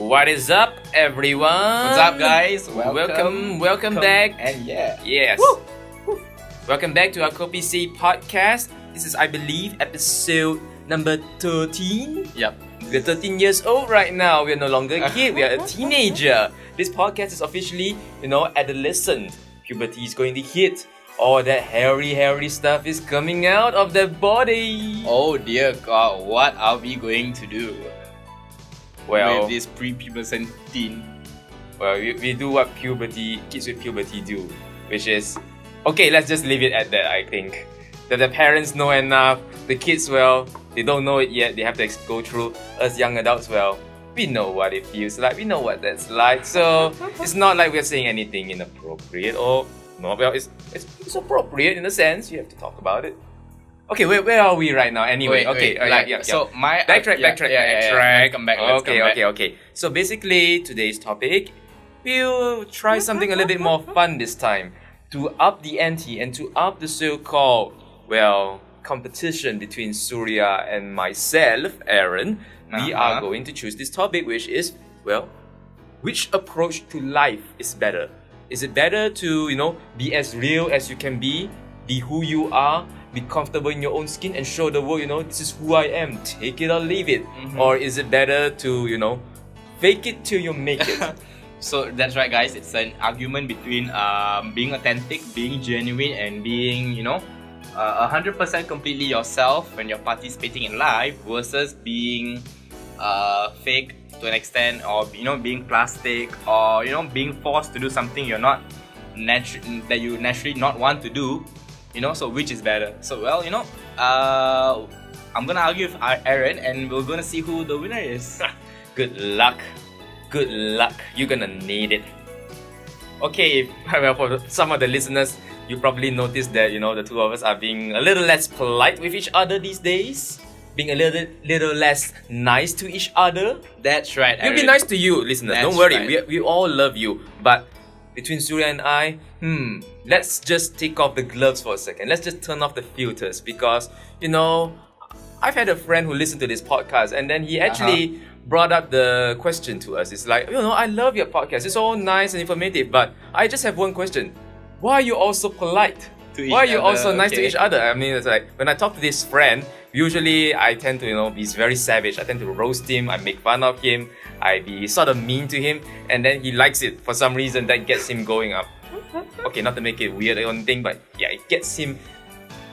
What is up, everyone? What's up, guys? Welcome back. And Yes. Welcome back to our Kopi podcast. This is, I believe, episode number 13. Yep. We're 13 years old right now. We're no longer a kid. We are a teenager. This podcast is officially, adolescent. Puberty is going to hit. All that hairy stuff is coming out of the body. Oh dear God, what are we going to do? With this prepubescent teen? Well, we do what kids with puberty do, which is, okay, let's just leave it at that, I think. That the parents know enough, the kids, they don't know it yet, they have to go through. Us young adults, we know what it feels like, we know what that's like, so it's not like we're saying anything inappropriate or, it's appropriate in a sense, you have to talk about it. Okay, where are we right now? Anyway, So my backtrack. Come back. Okay. So basically, today's topic, we'll try something a little bit more fun this time to up the ante and to up the so-called competition between Surya and myself, Aaron. We are going to choose this topic, which is which approach to life is better? Is it better to be as real as you can be who you are? Be comfortable in your own skin and show the world, this is who I am, take it or leave it. Or is it better to, fake it till you make it? So that's right, guys. It's an argument between being authentic, being genuine, and being, 100% completely yourself when you're participating in life versus being fake to an extent, or being plastic, or being forced to do something you're not that you naturally not want to do. So which is better? So I'm gonna argue with Aaron, and we're gonna see who the winner is. Good luck. You're gonna need it. Okay, for some of the listeners, you probably noticed that the two of us are being a little less polite with each other these days, being a little less nice to each other. That's right, Aaron. We'll be nice to you, listeners. That's Don't worry, right. we all love you, but between Surya and I, let's just take off the gloves for a second. Let's just turn off the filters because, I've had a friend who listened to this podcast and then he actually brought up the question to us. It's like, I love your podcast. It's all nice and informative, but I just have one question. Why are you all so polite? Why are you all so nice to each other? I mean, it's like, when I talk to this friend, usually I tend to, be very savage. I tend to roast him, I make fun of him, I be sort of mean to him, and then he likes it for some reason that gets him going up. Okay, not to make it weird or anything, but yeah, it gets him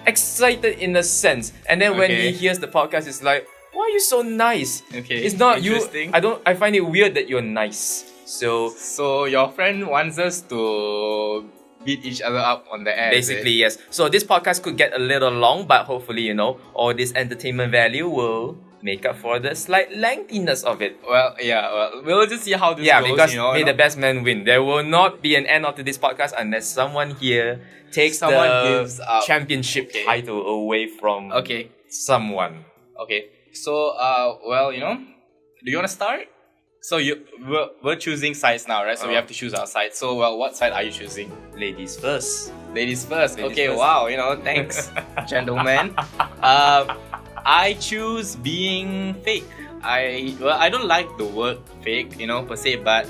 excited in a sense. And then when he hears the podcast, it's like, why are you so nice? Okay, it's not you. Interesting. I find it weird that you're nice. So your friend wants us to beat each other up on the air. Basically, yes. So this podcast could get a little long, but hopefully, all this entertainment value will make up for the slight lengthiness of it. We'll just see how this goes. Yeah, because may the best man win. There will not be an end to this podcast unless someone here takes gives up championship title away from someone. Okay. So, do you want to start? So we're choosing sides now, right? So we have to choose our side. So, what side are you choosing? Ladies first. Ladies first. Ladies first. Wow, thanks, gentlemen. I choose being fake. I don't like the word fake, per se, but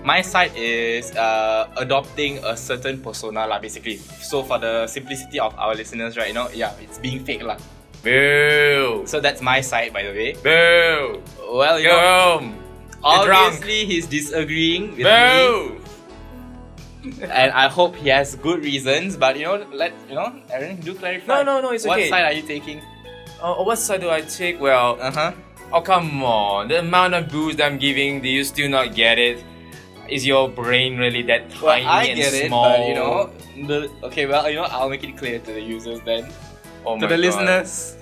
my side is adopting a certain persona, basically. So for the simplicity of our listeners, right, it's being fake, Boo! So that's my side, by the way. Boo! Well, obviously he's disagreeing with me. And I hope he has good reasons, but Aaron, do clarify. No, it's okay. okay. What side are you taking? What side do I take? Well, oh come on, the amount of booze that I'm giving, do you still not get it? Is your brain really that tiny I and get small? It, but I'll make it clear to the users then. Oh to the listeners.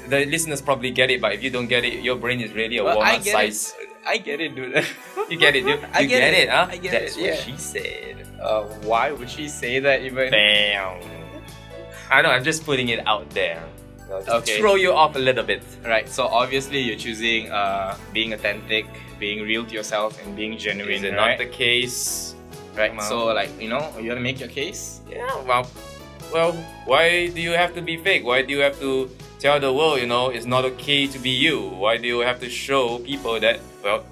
The listeners probably get it, but if you don't get it, your brain is really a walnut size. I get it, dude. You get it, dude. You get it, huh? I get That's it, what she said. Why would she say that even? Bam. I know, I'm just putting it out there. Just throw you off a little bit. Right, so obviously you're choosing being authentic, being real to yourself, and being genuine. Is it right? not the case? Right, so you want to make your case? Yeah, well, why do you have to be fake? Why do you have to tell the world, it's not okay to be you? Why do you have to show people that, well,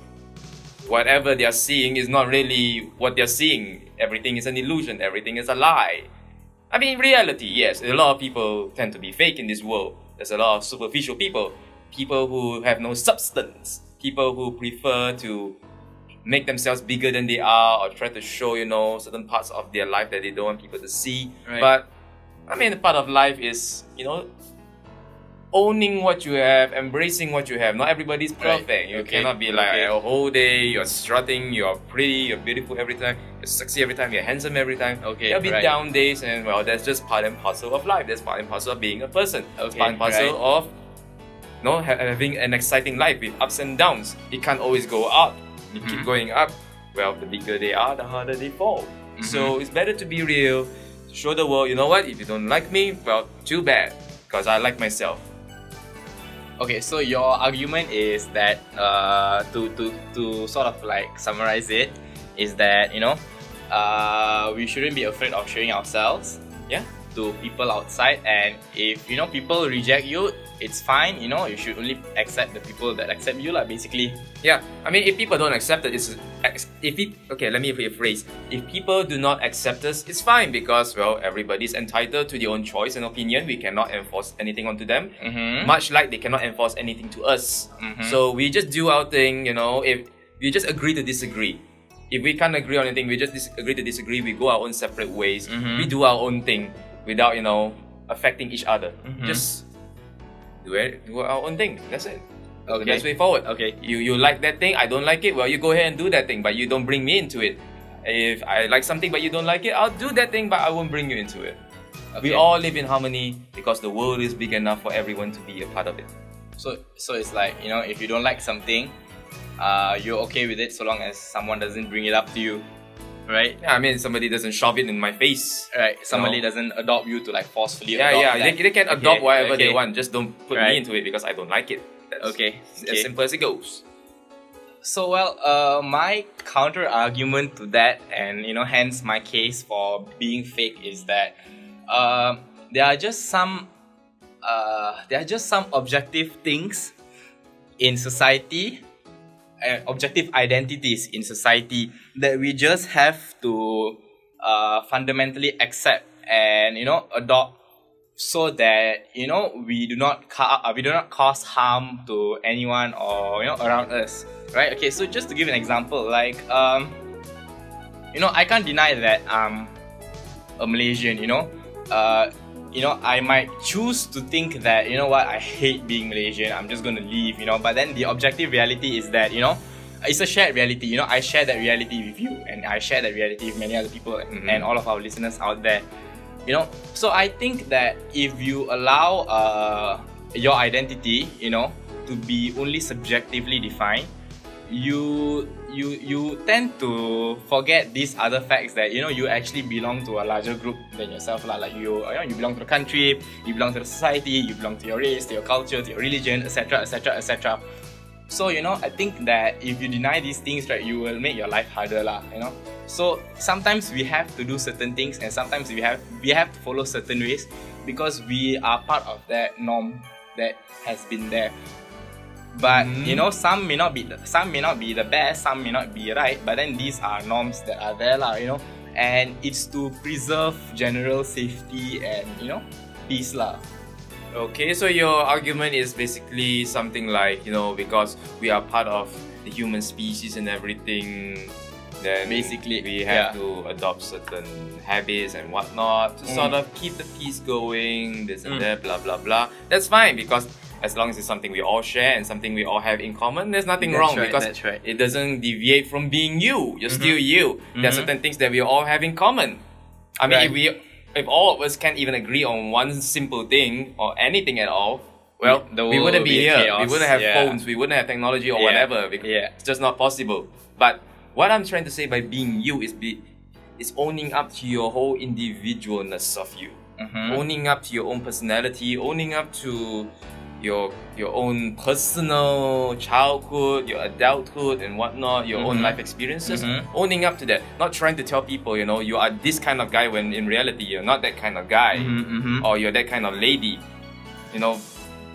whatever they are seeing is not really what they're seeing? Everything is an illusion, everything is a lie. I mean, in reality, yes, a lot of people tend to be fake in this world. There's a lot of superficial people who have no substance, people who prefer to make themselves bigger than they are, or try to show, certain parts of their life that they don't want people to see. Right. But, I mean, part of life is, owning what you have, embracing what you have. Not everybody's perfect. Right. You Okay. cannot be like Okay. a whole day, you're strutting, you're pretty, you're beautiful every time, you're sexy every time, you're handsome every time. Okay, There'll be right. down days, and well, that's just part and parcel of life. That's part and parcel of being a person. It's Okay, part and parcel right. of having an exciting life with ups and downs. It can't always go up. You keep going up. Well, the bigger they are, the harder they fall. So it's better to be real, to show the world, you know what, if you don't like me, well, too bad, because I like myself. Okay, so your argument is that to sort of like summarize it, is that we shouldn't be afraid of showing ourselves Yeah. to people outside, and if people reject you, it's fine. You should only accept the people that accept you, basically. Yeah, I mean, if people don't accept it, let me rephrase. If people do not accept us, it's fine, because, well, everybody's entitled to their own choice and opinion. We cannot enforce anything onto them, much like they cannot enforce anything to us. So we just do our thing, if we just agree to disagree. If we can't agree on anything, we just agree to disagree, we go our own separate ways, we do our own thing without, affecting each other. Just do our own thing, that's it. The best way forward. Okay. You like that thing, I don't like it, well, you go ahead and do that thing, but you don't bring me into it. If I like something but you don't like it, I'll do that thing, but I won't bring you into it. We all live in harmony because the world is big enough for everyone to be a part of it. So it's like, if you don't like something, you're okay with it so long as someone doesn't bring it up to you, right? Yeah, I mean, somebody doesn't shove it in my face. Right. Somebody doesn't adopt you to forcefully Yeah, adopt yeah. that. They can adopt whatever they okay. want. Just don't put Right. me into it because I don't like it. That's Okay. as simple as it goes. So my counter argument to that, and hence my case for being fake, is that there are just some objective things in society, objective identities in society that we just have to fundamentally accept and adopt, so that we do not cause harm to anyone or around us, right? Okay, so just to give an example, I can't deny that I'm a Malaysian. I might choose to think that I hate being Malaysian, I'm just gonna leave, but then the objective reality is that it's a shared reality. I share that reality with you, and I share that reality with many other people, and all of our listeners out there. So I think that if you allow your identity, to be only subjectively defined, you tend to forget these other facts that you actually belong to a larger group than yourself, like you belong to the country, you belong to the society, you belong to your race, to your culture, to your religion, etc., etc., etc. So I think that if you deny these things, right, you will make your life harder, So sometimes we have to do certain things, and sometimes we have to follow certain ways, because we are part of that norm that has been there. But some may not be the best, some may not be right, but then these are norms that are there, and it's to preserve general safety and peace, Okay, so your argument is basically something like, because we are part of the human species and everything, then Basically, we have yeah. to adopt certain habits and whatnot to sort of keep the peace going, this and that, blah blah blah. That's fine, because as long as it's something we all share and something we all have in common, there's nothing wrong, because that's right. it doesn't deviate from being you. You're still you. There's certain things that we all have in common. I mean, Right. if all of us can't even agree on one simple thing or anything at all, well, The we world wouldn't will be be here. chaos. We wouldn't have Yeah. phones. We wouldn't have technology or whatever. Because it's just not possible. But what I'm trying to say by being you is owning up to your whole individualness of you, owning up to your own personality, owning up to your own personal childhood, your adulthood and whatnot, your own life experiences, owning up to that. Not trying to tell people, you are this kind of guy when in reality you're not that kind of guy, or you're that kind of lady.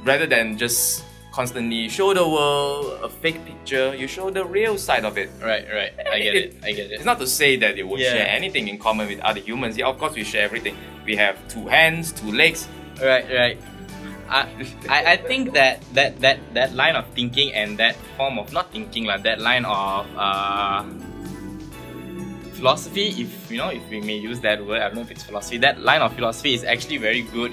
rather than just constantly show the world a fake picture, you show the real side of it. Right. I get it. It's not to say that they won't share anything in common with other humans. Yeah, of course we share everything. We have 2 hands, 2 legs. Right. I think that line of thinking and that form of not thinking, like that line of philosophy, if we may use that word, I don't know if it's philosophy. That line of philosophy is actually very good,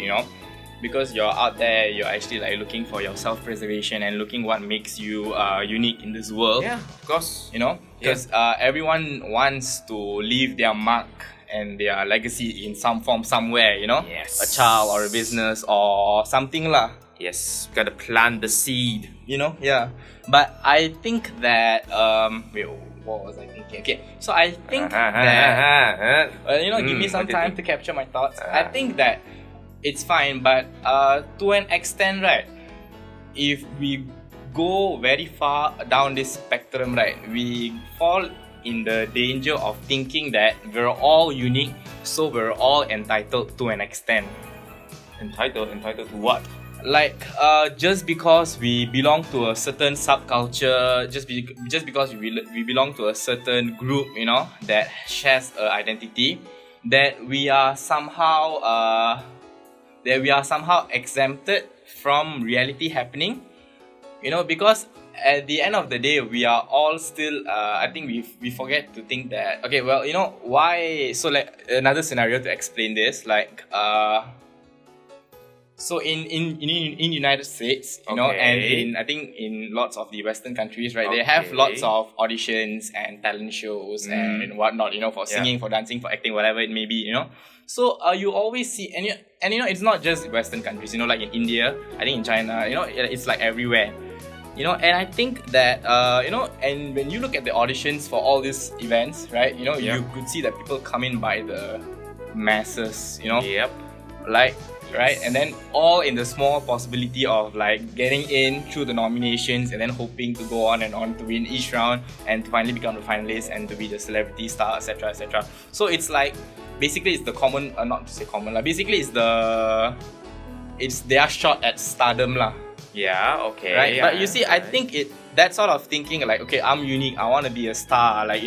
because you're out there, you're actually like looking for your self-preservation and looking what makes you unique in this world. Yeah, of course. Because everyone wants to leave their mark and their legacy in some form somewhere, Yes. A child or a business or something lah. Yes, gotta plant the seed. Yeah. But I think that wait, what was I thinking? Okay, so I think that give me some time to capture my thoughts. I think that it's fine, but to an extent, right? If we go very far down this spectrum, right, we fall in the danger of thinking that we're all unique, so we're all entitled to an extent. Entitled to what? Like just because we belong to a certain subculture, just because we belong to a certain group, that shares an identity, that we are somehow exempted from reality happening, because at the end of the day, we are all still, I think we forget to think that, okay, well, why, so like another scenario to explain this, like, so in United States, and I think in lots of the Western countries, right, they have lots of auditions and talent shows and whatnot, for singing, for dancing, for acting, whatever it may be, So you always see, and it's not just Western countries, like in India, I think in China, it's like everywhere. And I think that, and when you look at the auditions for all these events, right, you could see that people come in by the masses, Yep. Like, right, and then all in the small possibility of like getting in through the nominations and then hoping to go on and on to win each round and to finally become the finalist and to be the celebrity star, etc., etc. So it's like, basically it's the common, not to say common, basically it's their shot at stardom lah. Yeah, okay. Right, yeah, but you see, I think that sort of thinking, like, okay, I'm unique, I want to be a star, like,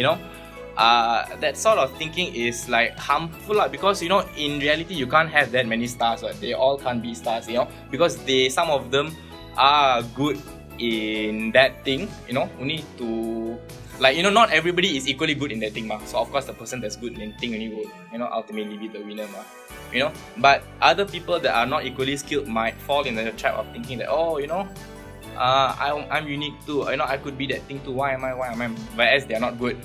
that sort of thinking is like harmful lah, because in reality you can't have that many stars, right? They all can't be stars, because some of them are good in that thing, only to, like, not everybody is equally good in that thing, so of course the person that's good in that thing only will, ultimately be the winner, but other people that are not equally skilled might fall in the trap of thinking that, I'm unique too, I could be that thing too, why am I, whereas they're not good,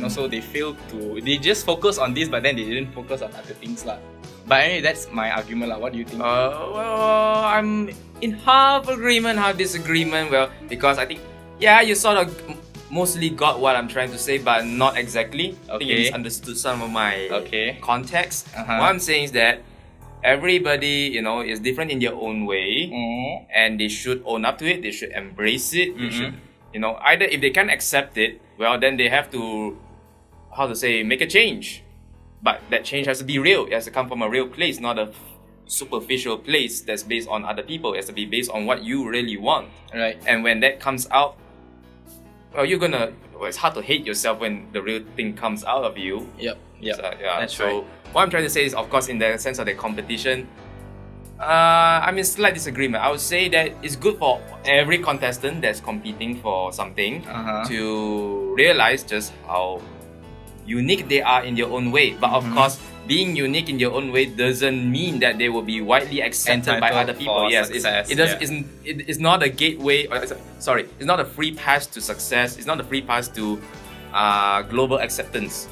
so they just focus on this, but then they didn't focus on other things lah. But anyway, that's my argument lah. What do you think? Well, I'm in half agreement, half disagreement. Well, because I think, you sort of mostly got what I'm trying to say, but not exactly. I think you misunderstood some of my context. What I'm saying is that everybody, is different in their own way, and they should own up to it. They should embrace it. They should, either if they can't accept it, well, then they have to, make a change. But that change has to be real. It has to come from a real place, not a superficial place that's based on other people. It has to be based on what you really want. Right. And when that comes out, well, it's hard to hate yourself when the real thing comes out of you. Yep. So, That's right. What I'm trying to say is, of course, in the sense of the competition, slight disagreement. I would say that it's good for every contestant that's competing for something to realize just how unique they are in their own way. But of course, being unique in their own way doesn't mean that they will be widely accepted by other people. Yes, it's not a gateway. It's not a free pass to success. It's not a free pass to global acceptance.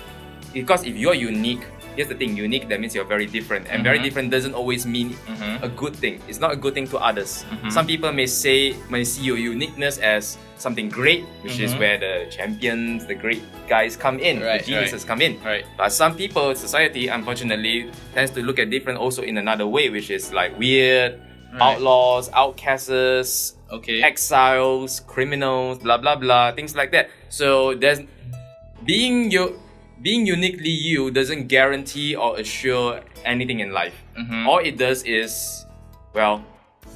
Because if you're unique, here's the thing: unique, that means you're very different, and very different doesn't always mean a good thing. It's not a good thing to others. Some people may see your uniqueness as something great, which is where the champions, the great guys come in, the geniuses come in. Right. But some people, society, unfortunately, tends to look at different also in another way, which is like weird, outlaws, outcasts, exiles, criminals, blah blah blah, things like that. So there's being uniquely you doesn't guarantee or assure anything in life. All it does is, well,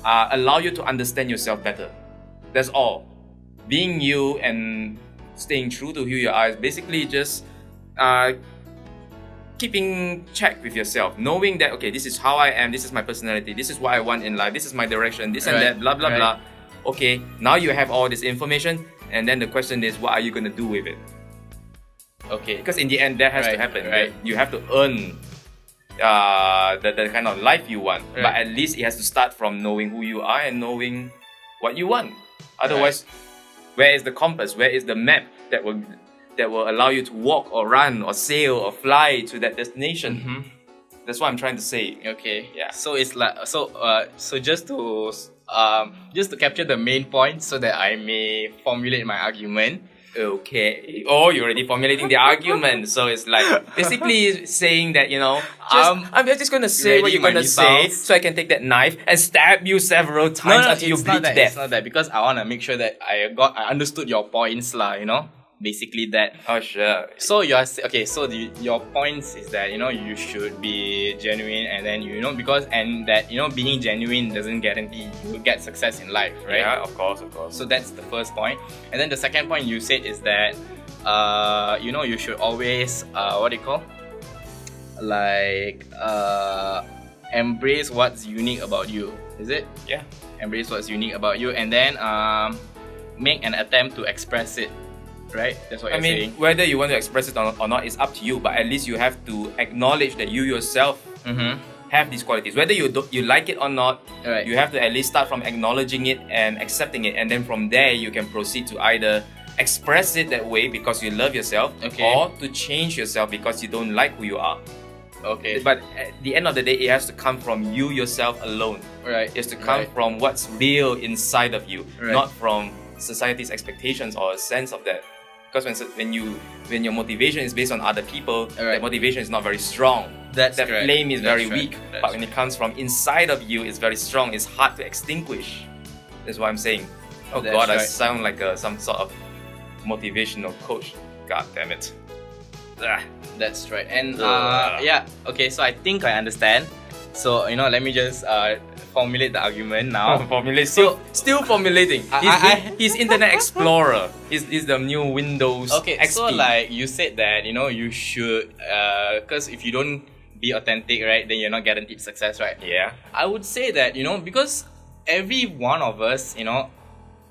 allow you to understand yourself better. That's all. Being you and staying true to who you are is basically just keeping check with yourself, knowing that, okay, this is how I am, this is my personality, this is what I want in life, this is my direction, this and that, blah blah blah. Okay, now you have all this information, and then the question is, what are you gonna do with it? Okay. Because in the end, that has to happen. Right? You have to earn the kind of life you want. Right. But at least it has to start from knowing who you are and knowing what you want. Otherwise, where is the compass? Where is the map that will allow you to walk or run or sail or fly to that destination? Mm-hmm. That's what I'm trying to say. Okay. Yeah. So it's like so just to capture the main point so that I may formulate my argument. Okay. Oh, you're already formulating the argument. So it's like basically saying that, I'm just gonna say what you're gonna say, so I can take that knife and stab you several times until you bleed to death. It's not that, because I wanna make sure that I understood your points lah. Basically that. Oh sure. So your points is that you should be genuine, and then because being genuine doesn't guarantee you get success in life, right? Yeah, of course. So that's the first point, and then the second point you said is that you should always embrace what's unique about you. Is it? Yeah. Embrace what's unique about you, and then make an attempt to express it. Right? That's what you're saying. Whether you want to express it or not is up to you, but at least you have to acknowledge that you yourself have these qualities. Whether you like it or not, you have to at least start from acknowledging it and accepting it, and then from there you can proceed to either express it that way because you love yourself, or to change yourself because you don't like who you are. Okay. But at the end of the day, it has to come from you yourself alone. Right. It has to come from what's real inside of you, Right. not from society's expectations or a sense of that. Because when your motivation is based on other people, that motivation is not very strong. That flame is very weak. But when it comes from inside of you, it's very strong. It's hard to extinguish. That's what I'm saying. Oh God, I sound like some sort of motivational coach. God damn it. That's right. And okay, so I think I understand. So let me just formulate the argument now. Still formulating. He's Internet Explorer. He's the new Windows XP. So like you said that you should because if you don't be authentic, right, then you're not guaranteed success, right? Yeah. I would say that because every one of us,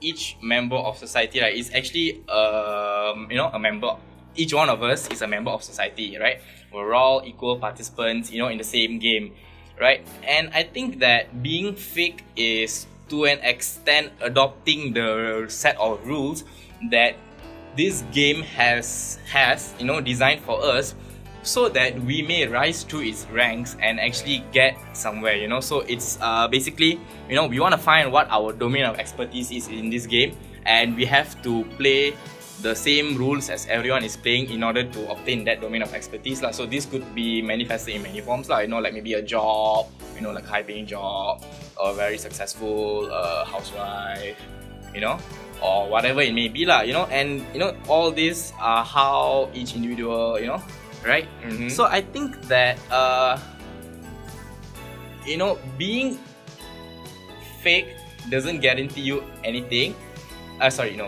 each member of society, right, is actually a member. Each one of us is a member of society, right? We're all equal participants, in the same game. Right? And I think that being fake is to an extent adopting the set of rules that this game has designed for us, so that we may rise through its ranks and actually get somewhere, So it's basically, we want to find what our domain of expertise is in this game, and we have to play the same rules as everyone is playing in order to obtain that domain of expertise lah. So this could be manifested in many forms lah. Like maybe a job, like high paying job, or a very successful housewife, or whatever it may be lah. And all these are how each individual, right? Mm-hmm. So I think that being fake doesn't guarantee you anything.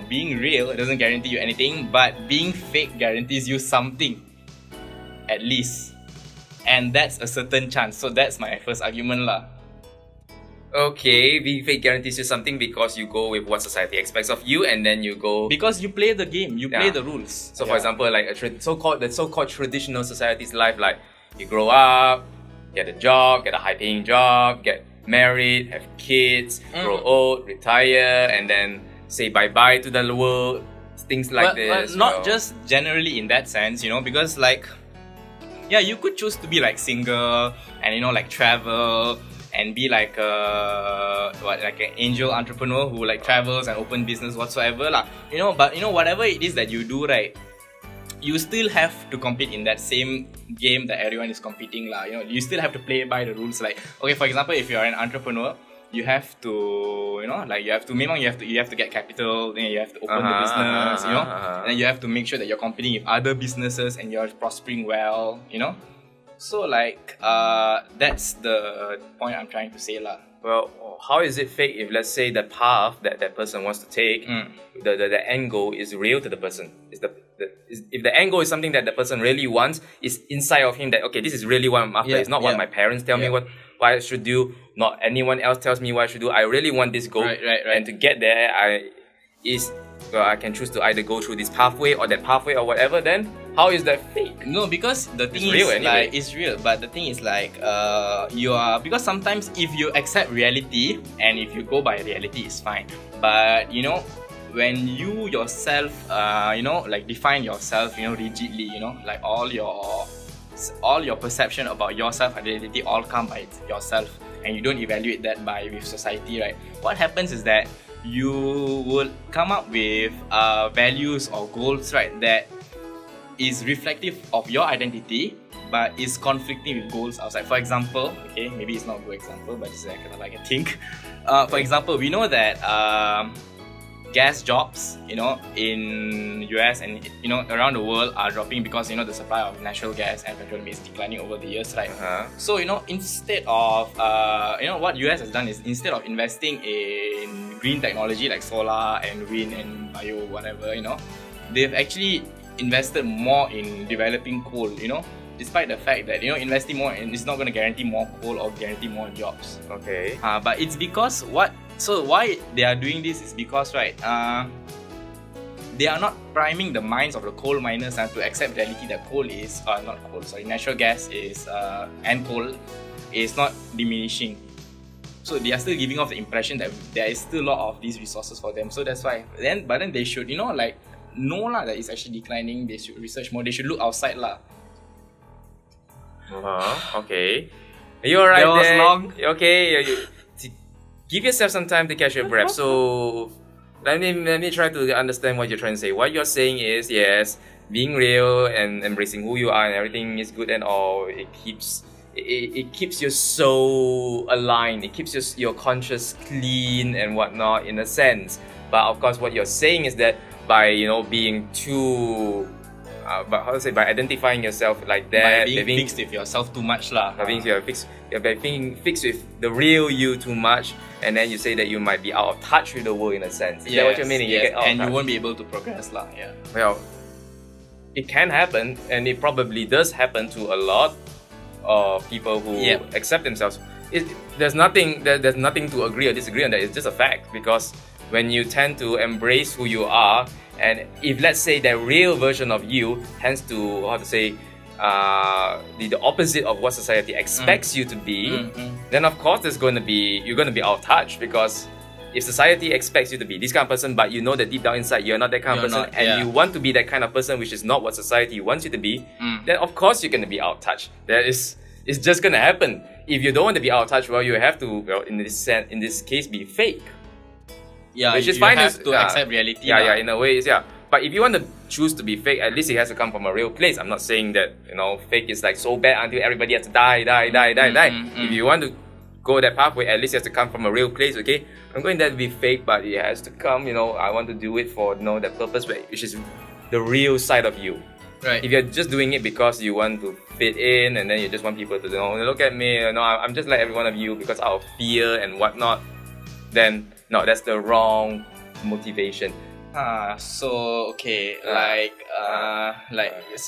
Being real doesn't guarantee you anything, but being fake guarantees you something, at least, and that's a certain chance. So that's my first argument lah. Okay, being fake guarantees you something because you go with what society expects of you, and then you go because you play the game, you play the rules. So, for example, like the so-called traditional society's life, like you grow up, get a job, get a high-paying job, get married, have kids, grow old, retire, and then say bye-bye to the world, things like this. But not just generally in that sense, because you could choose to be like single and like travel and be like an angel entrepreneur who like travels and open business whatsoever lah. But whatever it is that you do, right, you still have to compete in that same game that everyone is competing lah. You still have to play by the rules. Like, okay, for example, if you're an entrepreneur, you have to, you have to get capital, then you have to open the business, and then you have to make sure that you're competing with other businesses and you're prospering well, So like, that's the point I'm trying to say lah. Well, how is it fake if, let's say, the path that that person wants to take, the end goal is real to the person? If the end goal is something that the person really wants, is inside of him that, okay, this is really what I'm after. It's not what my parents tell me what I should do, not anyone else tells me what I should do. I really want this goal. Right. And to get there, I can choose to either go through this pathway or that pathway or whatever. Then how is that fake? No, because the thing real is anyway. like it's real, but the thing is like you are, because sometimes if you accept reality and if you go by reality, it's fine. But you know, when you yourself like define yourself, rigidly, like all your perception about your self identity all come by yourself, and you don't evaluate that by with society, right? What happens is that you will come up with values or goals, right, that is reflective of your identity but is conflicting with goals outside. For example, okay, maybe it's not a good example, but it's kind of like a think. For example, we know that gas jobs, in US and around the world are dropping because the supply of natural gas and petroleum is declining over the years, right? So instead of what US has done is, instead of investing in green technology like solar and wind and bio whatever, they've actually invested more in developing coal, despite the fact that investing more and it's not going to guarantee more coal or guarantee more jobs. Okay. But it's because why they are doing this is because, right, they are not priming the minds of the coal miners to accept reality that natural gas is and coal is not diminishing. So they are still giving off the impression that there is still a lot of these resources for them. So that's why. But then they should know that it's actually declining. They should research more. They should look outside lah. Okay. Are you alright That was there? long. Okay. Give yourself some time to catch your breath. So let me try to understand what you're trying to say. What you're saying is, yes, being real and embracing who you are and everything is good and all. It keeps your soul aligned. It keeps your conscience clean and whatnot in a sense. But of course, what you're saying is that by being too, by identifying yourself like that, by being fixed with yourself too much lah. By being fixed with the real you too much, and then you say that you might be out of touch with the world in a sense. Is that what you're meaning? Yes. And you won't be able to progress lah. Yeah. Well, it can happen, and it probably does happen to a lot of people who accept themselves. There's nothing to agree or disagree on that. It's just a fact, because when you tend to embrace who you are, and if let's say the real version of you tends to the opposite of what society expects you to be, then of course you're going to be out of touch, because if society expects you to be this kind of person, but you know that deep down inside you're not that kind of person, you want to be that kind of person which is not what society wants you to be, then of course you're going to be out of touch. It's just going to happen. If you don't want to be out of touch, well, you have to, in this case, be fake. Yeah, which is you fine. Have to accept reality. Yeah, in a way, But if you want to choose to be fake, at least it has to come from a real place. I'm not saying that fake is like so bad until everybody has to die. If you want to go that pathway, at least it has to come from a real place. Okay, I'm going there to be fake, but it has to come. I want to do it for that purpose, which is the real side of you. Right. If you're just doing it because you want to fit in, and then you just want people to look at me, I'm just like every one of you because out of fear and whatnot, then no, that's the wrong motivation. So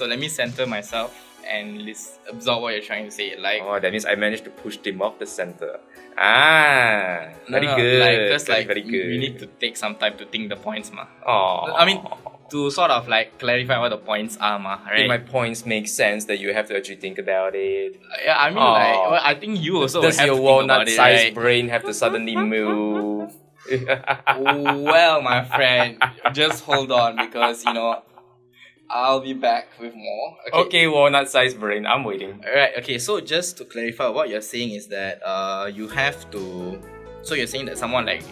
let me center myself and absorb what you're trying to say. That means I managed to push him off the center. Very good. Because very good. We need to take some time to think the points, ma. I mean, to sort of clarify what the points are, ma. Right? If my points make sense, that you have to actually think about it. Yeah, I mean, I think you also does have your to think about walnut-sized it, right? brain have to suddenly move? Well, my friend, just hold on, because I'll be back with more. Okay, walnut-sized brain, I'm waiting. Alright, okay, so just to clarify, what you're saying is that you have to. So you're saying that someone, if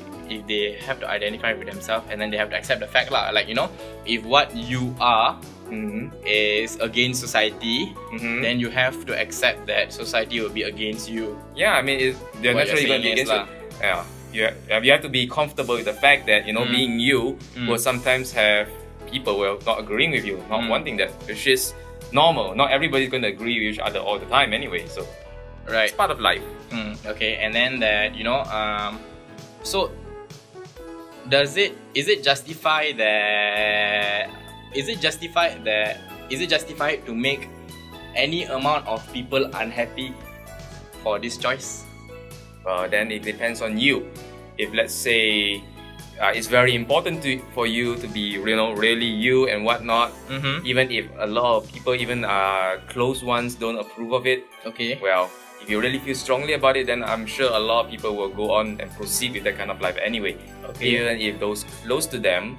they have to identify with themselves and then they have to accept the fact lah, if what you are is against society, then you have to accept that society will be against you. Yeah, I mean, they're naturally going to be against you. Yeah. You have to be comfortable with the fact that being you will sometimes have people not agreeing with you, not wanting that, which is normal. Not everybody's going to agree with each other all the time anyway. So Right. It's part of life. Okay, and then that so is it justified to make any amount of people unhappy for this choice? Then it depends on you. If let's say it's very important for you to be really you and whatnot, even if a lot of people, even close ones, don't approve of it. Okay. Well, if you really feel strongly about it, then I'm sure a lot of people will go on and proceed with that kind of life anyway. Okay. Even if those close to them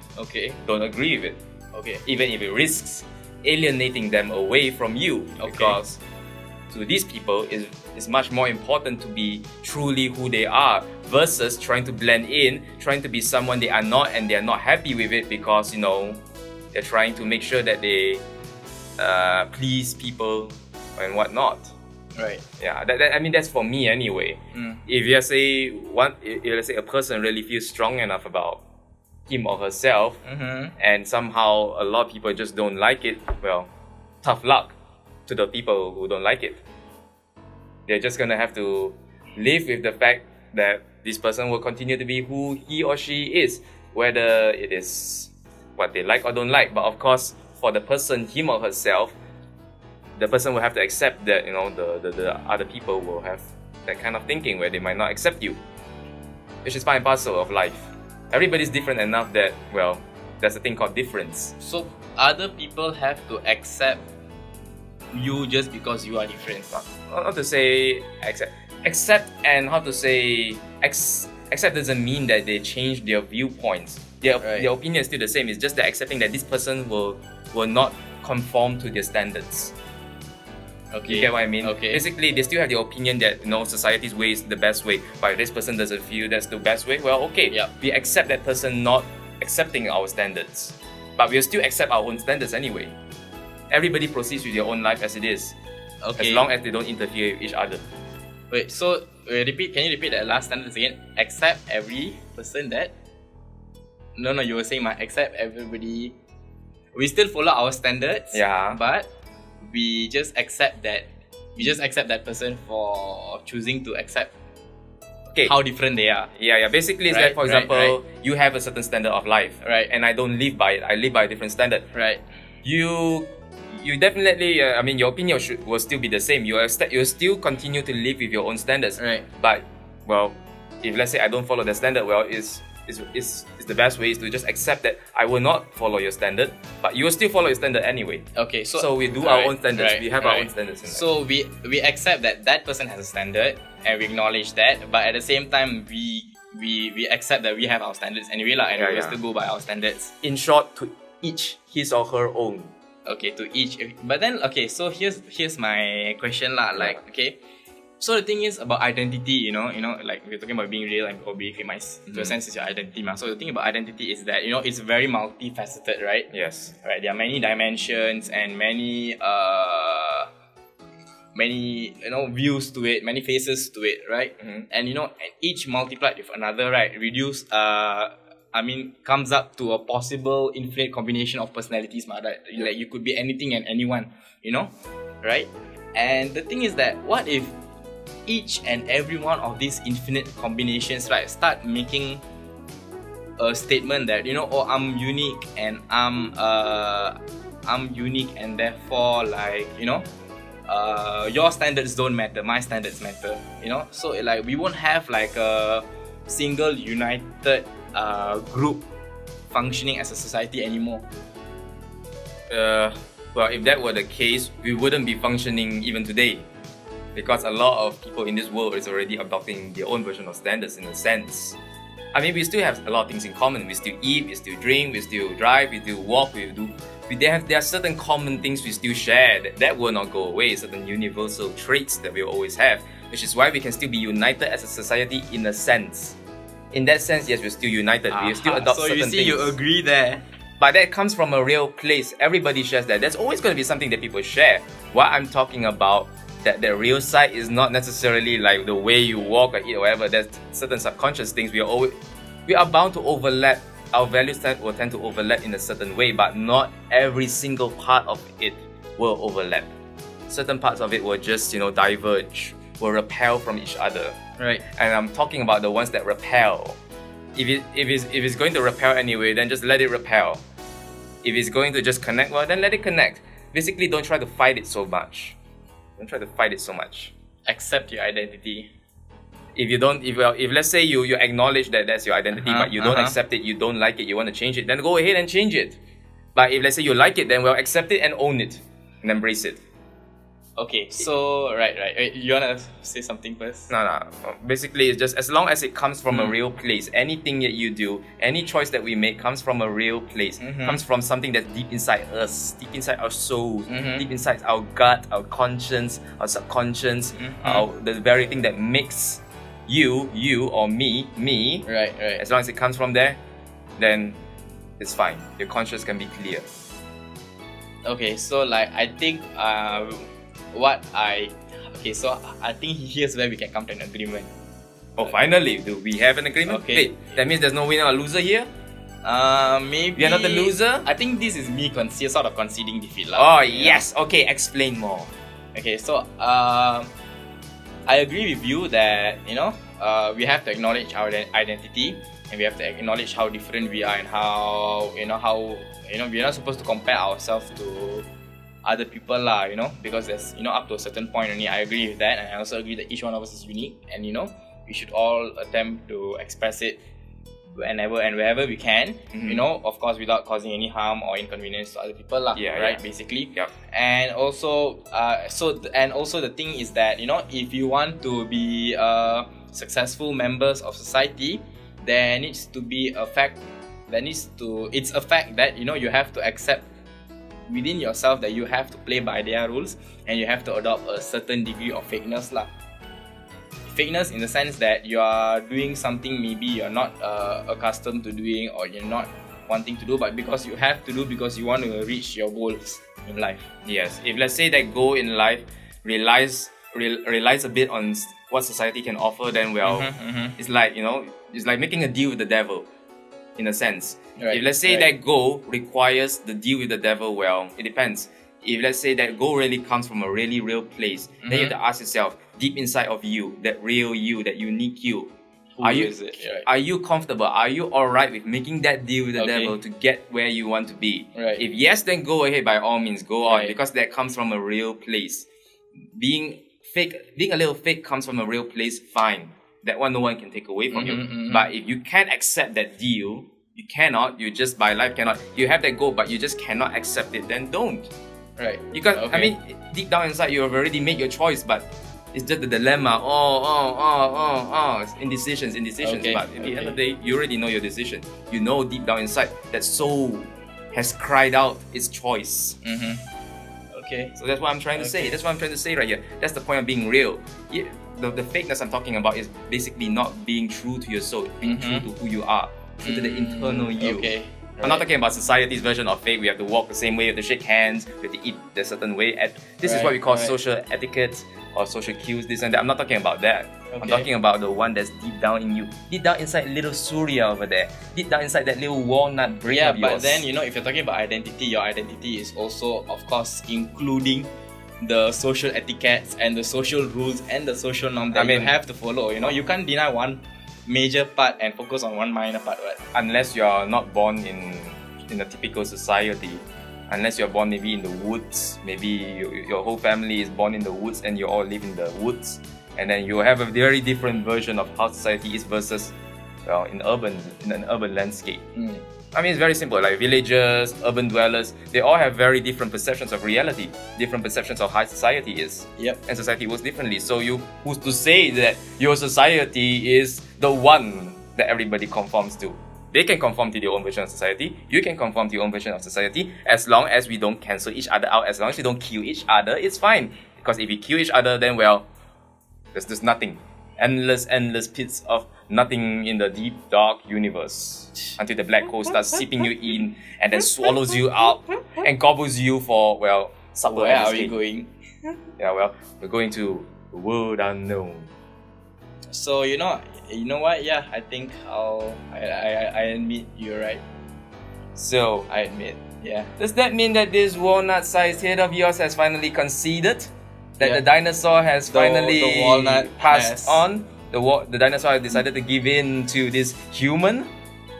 don't agree with it. Okay. Even if it risks alienating them away from you. Okay. Because to these people, it's much more important to be truly who they are versus trying to blend in, trying to be someone they are not, and they are not happy with it because, they're trying to make sure that they please people and whatnot. Right. Yeah, that's for me anyway. If let's say a person really feels strong enough about him or herself, and somehow a lot of people just don't like it, well, tough luck to the people who don't like it. They're just gonna have to live with the fact that this person will continue to be who he or she is, whether it is what they like or don't like. But of course, for the person, him or herself, the person will have to accept that the other people will have that kind of thinking where they might not accept you, which is part and parcel of life. Everybody's different enough that, well, there's a thing called difference. So other people have to accept you just because you are different. Not to say accept and how to say accept doesn't mean that they change their viewpoints. Their opinion is still the same. It's just that accepting that this person will not conform to their standards. Okay. You get what I mean? Okay. Basically, they still have the opinion that society's way is the best way, but if this person doesn't feel that's the best way, well, okay, we accept that person not accepting our standards, but we'll still accept our own standards anyway. Everybody proceeds with their own life as it is, as long as they don't interfere with each other. Wait, so can you repeat that last sentence again? Accept every person that... No, you were saying accept everybody. We still follow our standards, but we just accept that person for choosing to accept how different they are. Basically it's like, for example, you have a certain standard of life, and I don't live by it. I live by a different standard. You definitely, your opinion will still be the same. You'll still continue to live with your own standards. But, well, if let's say I don't follow the standard, well, it's the best way is to just accept that I will not follow your standard, but you will still follow your standard anyway. Okay, so we do our own standards. We have our own standards in life. So we accept that person has a standard, and we acknowledge that, but at the same time, we accept that we have our standards anyway, and we still go by our standards. In short, to each his or her own. Okay, to each. But then, okay, so here's my question okay. So the thing is about identity, like we're talking about being real or being famous. To a sense, it's your identity, So the thing about identity is that it's very multifaceted, right? Yes. Right. There are many dimensions and many views to it, many faces to it, right? And and each multiplied with another, right, comes up to a possible infinite combination of personalities, right? Like you could be anything and anyone, right? And the thing is that what if each and every one of these infinite combinations, right, start making a statement that I'm unique and I'm unique and therefore your standards don't matter, my standards matter, so like we won't have like a single united group functioning as a society anymore. Well, if that were the case, we wouldn't be functioning even today. Because a lot of people in this world is already adopting their own version of standards in a sense. We still have a lot of things in common. We still eat, we still drink, we still drive, we still walk, there are certain common things we still share that will not go away, certain universal traits that we always have, which is why we can still be united as a society in a sense. In that sense, yes, we're still united. We still adopt certain things. So you agree there. But that comes from a real place. Everybody shares that. There's always going to be something that people share. What I'm talking about, that the real side is not necessarily like the way you walk or eat or whatever. There's certain subconscious things we are bound to overlap. Our values will tend to overlap in a certain way, but not every single part of it will overlap. Certain parts of it will just diverge will repel from each other. Right. And I'm talking about the ones that repel. If it's going to repel anyway, then just let it repel. If it's going to just connect, well, then let it connect. Basically, don't try to fight it so much. Don't try to fight it so much. Accept your identity. If let's say you acknowledge that that's your identity, but you don't accept it, you don't like it, you want to change it, then go ahead and change it. But if let's say you like it, then well, accept it and own it and embrace it. Okay, so right. Wait, you wanna say something first? No. Basically, it's just as long as it comes from a real place. Anything that you do, any choice that we make comes from a real place. Comes from something that's deep inside us, deep inside our souls, deep inside our gut, our conscience, our subconscious, the very thing that makes you or me. Right. As long as it comes from there, then it's fine. Your conscience can be clear. Okay, so like I think so I think here's where we can come to an agreement. Oh, finally, do we have an agreement? Okay. Wait, that means there's no winner or loser here? Maybe You're not the loser? I think this is me sort of conceding defeat. Oh, yes. Okay, explain more. Okay, so I agree with you that we have to acknowledge our identity, and we have to acknowledge how different we are, and how we're not supposed to compare ourselves to other people because there's up to a certain point only. I agree with that, and I also agree that each one of us is unique, and we should all attempt to express it whenever and wherever we can, of course without causing any harm or inconvenience to other people basically. Yep. And also the thing is that if you want to be successful members of society, there needs to be a fact it's a fact that you have to accept within yourself that you have to play by their rules, and you have to adopt a certain degree of fakeness lah. Fakeness in the sense that you are doing something maybe you're not accustomed to doing, or you're not wanting to do, but because you have to do because you want to reach your goals in life. Yes, if let's say that goal in life relies a bit on what society can offer, then it's like making a deal with the devil, in a sense. Right, if let's say that goal requires the deal with the devil, well, it depends. If let's say that goal really comes from a really real place, then you have to ask yourself, deep inside of you, that real you, that unique you, are you comfortable? Are you alright with making that deal with the devil to get where you want to be? Right. If yes, then go ahead, by all means, go on, because that comes from a real place. Being a little fake comes from a real place, fine. That one no one can take away from you. But if you can't accept that deal, you just by life cannot. You have that goal, but you just cannot accept it, then don't. Right. You got. I mean, deep down inside, you have already made your choice, but it's just the dilemma. Indecisions. But at the end of the day, you already know your decision. You know deep down inside that soul has cried out its choice. Okay. So that's what I'm trying to say. That's what I'm trying to say right here. That's the point of being real. The fakeness I'm talking about is basically not being true to your soul, being true to who you are, true to the internal you. Okay. I'm not talking about society's version of fake. We have to walk the same way, we have to shake hands, we have to eat a certain way. This is what we call social etiquette or social cues, this and that. I'm not talking about that. I'm talking about the one that's deep down in you. Deep down inside little Surya over there. Deep down inside that little walnut brain of yours. But then, if you're talking about identity, your identity is also, of course, including the social etiquettes and the social rules and the social norms that you have to follow. You can't deny one major part and focus on one minor part, right? Unless you're not born in a typical society. Unless you're born maybe in the woods, maybe your whole family is born in the woods and you all live in the woods, and then you have a very different version of how society is versus in an urban landscape. I mean, it's very simple. Like villagers, urban dwellers, they all have very different perceptions of reality, different perceptions of how society is. Yep. And society works differently. So who's to say that your society is the one that everybody conforms to? They can conform to their own version of society. You can conform to your own version of society. As long as we don't cancel each other out, as long as we don't kill each other, it's fine. Because if we kill each other, then there's nothing. Endless pits of nothing in the deep, dark universe until the black hole starts sipping you in and then swallows you up and gobbles you for, supper. Where are we going? We're going to the world unknown. So, you know what? Yeah, I think I admit you're right. So, I admit, yeah. Does that mean that this walnut-sized head of yours has finally conceded? that the dinosaur has finally the walnut passed has- on. The dinosaur has decided to give in to this human.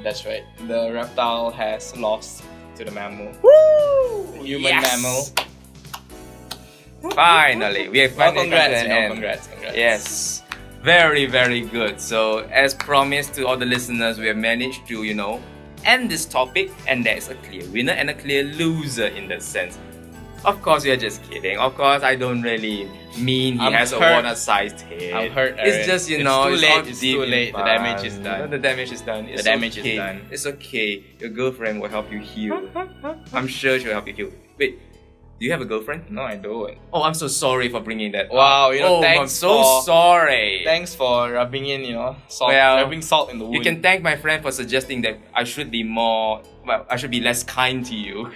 That's right. The reptile has lost to the mammal. Woo! Human mammal. Finally, we have Well, finally come to congrats, an you know, end. congrats. Yes, very, very good. So, as promised to all the listeners, we have managed to, end this topic, and there's a clear winner and a clear loser in that sense. Of course, we are just kidding. Of course, I don't really mean he I'm has a hurt. walnut-sized head. I'm hurt, It's Aaron. just, It's too all late, it's deep too in late. The fun. damage is done. The damage is done. It's damage is okay. done. It's okay. Your girlfriend will help you heal. I'm sure she'll help you heal. Wait, do you have a girlfriend? No, I don't. Oh, I'm so sorry for bringing that Wow, up. thanks I'm so for- sorry. Thanks for rubbing in, salt. Well, rubbing salt in the wound. You can thank my friend for suggesting that I should be I should be less kind to you.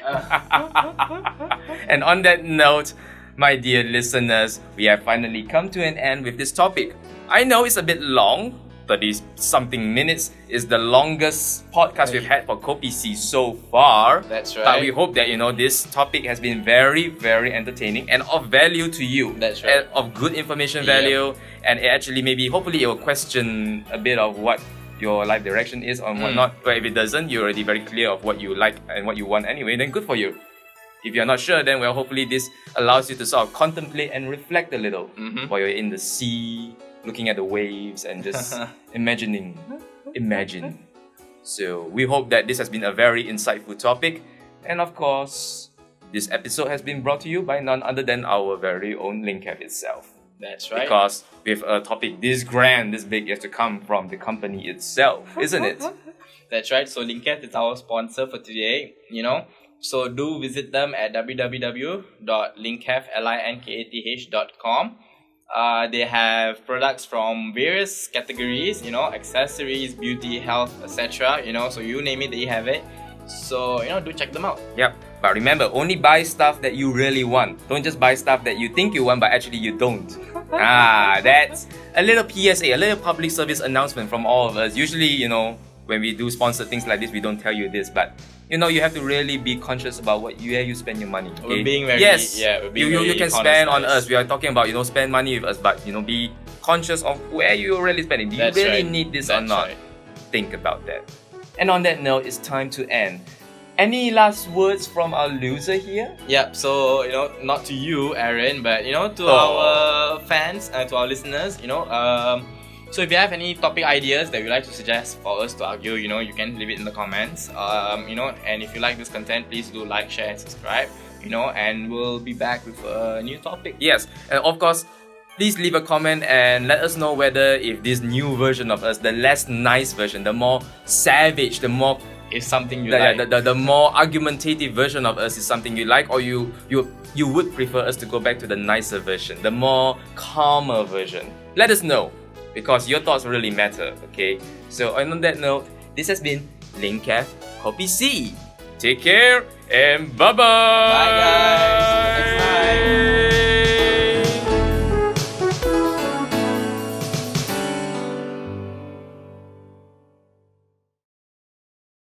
And on that note, my dear listeners, we have finally come to an end with this topic. I know it's a bit long. 30-something minutes is the longest podcast we've had for Kopi C so far. That's right. But we hope that, this topic has been very, very entertaining and of value to you. That's right. And of good information value. And it actually hopefully it will question a bit of what your life direction is or whatnot. But if it doesn't, you're already very clear of what you like and what you want anyway, then good for you. If you're not sure, then hopefully this allows you to sort of contemplate and reflect a little while you're in the sea, looking at the waves and just imagine. So we hope that this has been a very insightful topic. And of course, this episode has been brought to you by none other than our very own Linkath itself. That's right. Because with a topic this grand, this big, it has to come from the company itself, isn't it? That's right. So Linkath is our sponsor for today. So do visit them at www.linkath.com. They have products from various categories, accessories, beauty, health, etc. So you name it, they have it. So, do check them out. Yep. But remember, only buy stuff that you really want. Don't just buy stuff that you think you want, but actually you don't. That's a little PSA, a little public service announcement from all of us. Usually, when we do sponsor things like this, we don't tell you this, but you have to really be conscious about where you spend your money. Okay? We're being very, we're being you can spend on us. We are talking about spend money with us, but be conscious of where you're really spending. Do you really need this or not? Think about that. And on that note, it's time to end. Any last words from our loser here? Yep, so, not to you, Aaron, but, to our fans, to our listeners, so if you have any topic ideas that you'd like to suggest for us to argue, you can leave it in the comments. And if you like this content, please do like, share, and subscribe, and we'll be back with a new topic. Yes, and of course, please leave a comment and let us know whether if this new version of us, the less nice version, the more savage, the more is something you like. The more argumentative version of us is something you like, or you would prefer us to go back to the nicer version, the more calmer version. Let us know, because your thoughts really matter, okay? So on that note, this has been Linkath Kopi C. Take care and bye-bye! Bye guys!